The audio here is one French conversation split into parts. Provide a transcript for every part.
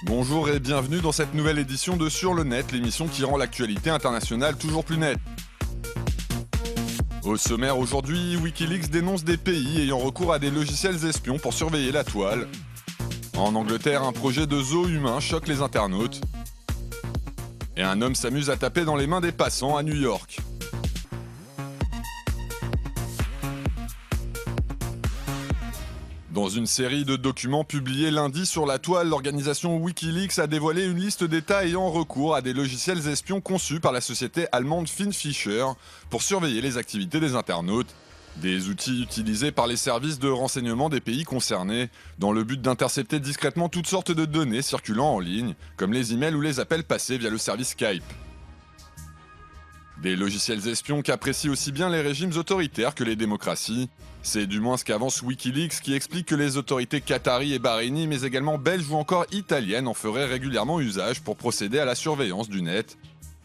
Bonjour et bienvenue dans cette nouvelle édition de Sur le Net, l'émission qui rend l'actualité internationale toujours plus nette. Au sommaire aujourd'hui, Wikileaks dénonce des pays ayant recours à des logiciels espions pour surveiller la toile. En Angleterre, un projet de zoo humain choque les internautes. Et un homme s'amuse à taper dans les mains des passants à New York. Dans une série de documents publiés lundi sur la toile, l'organisation Wikileaks a dévoilé une liste d'États ayant recours à des logiciels espions conçus par la société allemande Finfisher pour surveiller les activités des internautes. Des outils utilisés par les services de renseignement des pays concernés, dans le but d'intercepter discrètement toutes sortes de données circulant en ligne, comme les emails ou les appels passés via le service Skype. Des logiciels espions qu'apprécient aussi bien les régimes autoritaires que les démocraties. C'est du moins ce qu'avance Wikileaks, qui explique que les autorités qataries et bahreïnies, mais également belges ou encore italiennes, en feraient régulièrement usage pour procéder à la surveillance du net.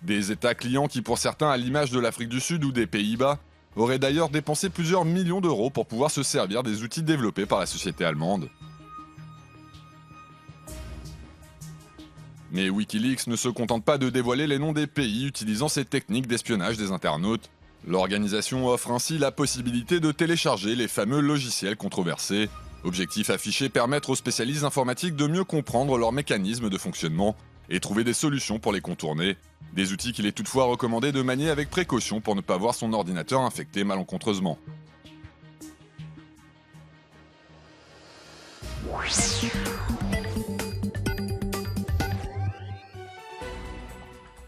Des États clients qui, pour certains, à l'image de l'Afrique du Sud ou des Pays-Bas, auraient d'ailleurs dépensé plusieurs millions d'euros pour pouvoir se servir des outils développés par la société allemande. Mais Wikileaks ne se contente pas de dévoiler les noms des pays utilisant ces techniques d'espionnage des internautes. L'organisation offre ainsi la possibilité de télécharger les fameux logiciels controversés. Objectif affiché, permettre aux spécialistes informatiques de mieux comprendre leurs mécanismes de fonctionnement et trouver des solutions pour les contourner. Des outils qu'il est toutefois recommandé de manier avec précaution pour ne pas voir son ordinateur infecté malencontreusement.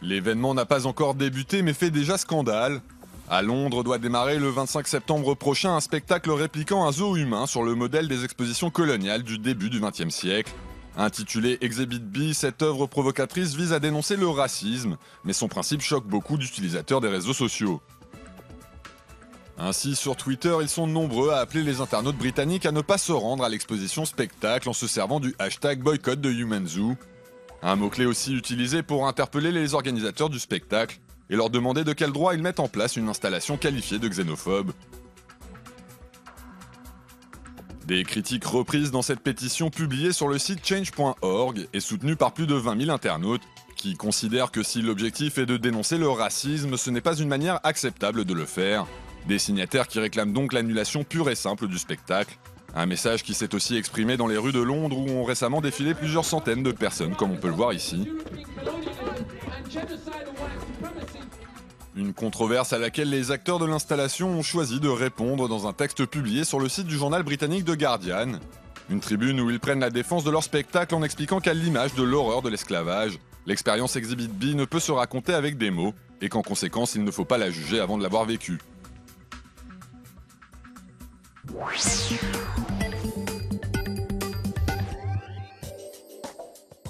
L'événement n'a pas encore débuté mais fait déjà scandale. À Londres doit démarrer le 25 septembre prochain un spectacle répliquant un zoo humain sur le modèle des expositions coloniales du début du XXe siècle. Intitulée Exhibit B, cette œuvre provocatrice vise à dénoncer le racisme, mais son principe choque beaucoup d'utilisateurs des réseaux sociaux. Ainsi, sur Twitter, ils sont nombreux à appeler les internautes britanniques à ne pas se rendre à l'exposition spectacle en se servant du hashtag boycott de Human Zoo. Un mot-clé aussi utilisé pour interpeller les organisateurs du spectacle et leur demander de quel droit ils mettent en place une installation qualifiée de xénophobe. Des critiques reprises dans cette pétition publiée sur le site change.org et soutenue par plus de 20 000 internautes qui considèrent que si l'objectif est de dénoncer le racisme, ce n'est pas une manière acceptable de le faire. Des signataires qui réclament donc l'annulation pure et simple du spectacle. Un message qui s'est aussi exprimé dans les rues de Londres où ont récemment défilé plusieurs centaines de personnes, comme on peut le voir ici. Une controverse à laquelle les acteurs de l'installation ont choisi de répondre dans un texte publié sur le site du journal britannique The Guardian. Une tribune où ils prennent la défense de leur spectacle en expliquant qu'à l'image de l'horreur de l'esclavage, l'expérience Exhibit B ne peut se raconter avec des mots, et qu'en conséquence il ne faut pas la juger avant de l'avoir vécue.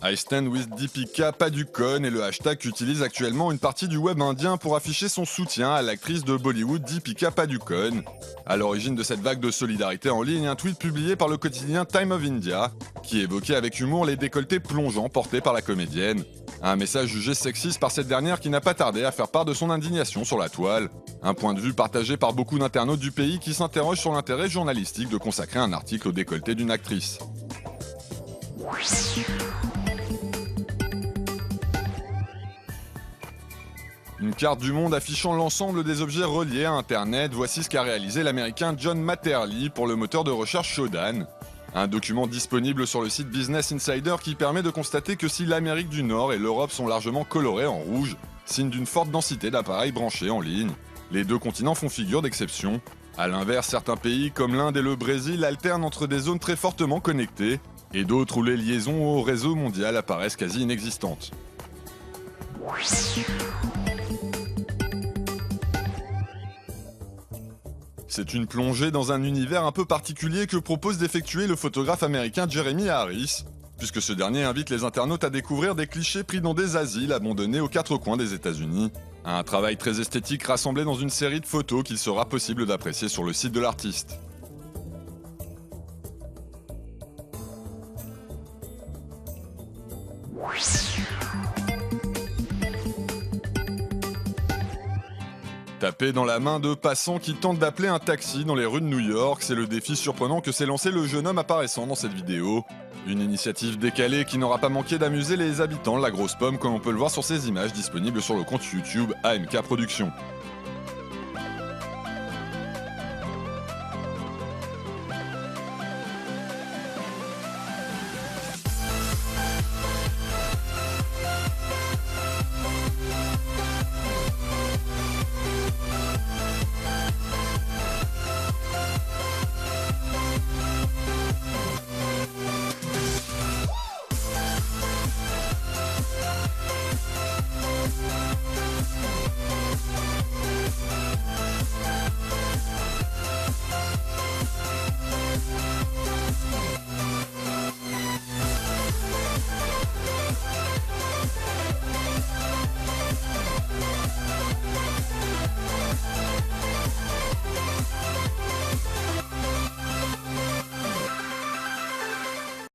I stand with Deepika Padukone est le hashtag qu'utilise actuellement une partie du web indien pour afficher son soutien à l'actrice de Bollywood Deepika Padukone. À l'origine de cette vague de solidarité en ligne, un tweet publié par le quotidien Time of India, qui évoquait avec humour les décolletés plongeants portés par la comédienne. Un message jugé sexiste par cette dernière qui n'a pas tardé à faire part de son indignation sur la toile. Un point de vue partagé par beaucoup d'internautes du pays qui s'interrogent sur l'intérêt journalistique de consacrer un article au décolleté d'une actrice. Une carte du monde affichant l'ensemble des objets reliés à Internet, voici ce qu'a réalisé l'américain John Matterly pour le moteur de recherche Shodan. Un document disponible sur le site Business Insider qui permet de constater que si l'Amérique du Nord et l'Europe sont largement colorés en rouge, signe d'une forte densité d'appareils branchés en ligne, les deux continents font figure d'exception. A l'inverse, certains pays comme l'Inde et le Brésil alternent entre des zones très fortement connectées et d'autres où les liaisons au réseau mondial apparaissent quasi inexistantes. C'est une plongée dans un univers un peu particulier que propose d'effectuer le photographe américain Jeremy Harris, puisque ce dernier invite les internautes à découvrir des clichés pris dans des asiles abandonnés aux quatre coins des États-Unis. Un travail très esthétique rassemblé dans une série de photos qu'il sera possible d'apprécier sur le site de l'artiste. Taper dans la main de passants qui tentent d'appeler un taxi dans les rues de New York, c'est le défi surprenant que s'est lancé le jeune homme apparaissant dans cette vidéo. Une initiative décalée qui n'aura pas manqué d'amuser les habitants de la grosse pomme comme on peut le voir sur ces images disponibles sur le compte YouTube AMK Productions.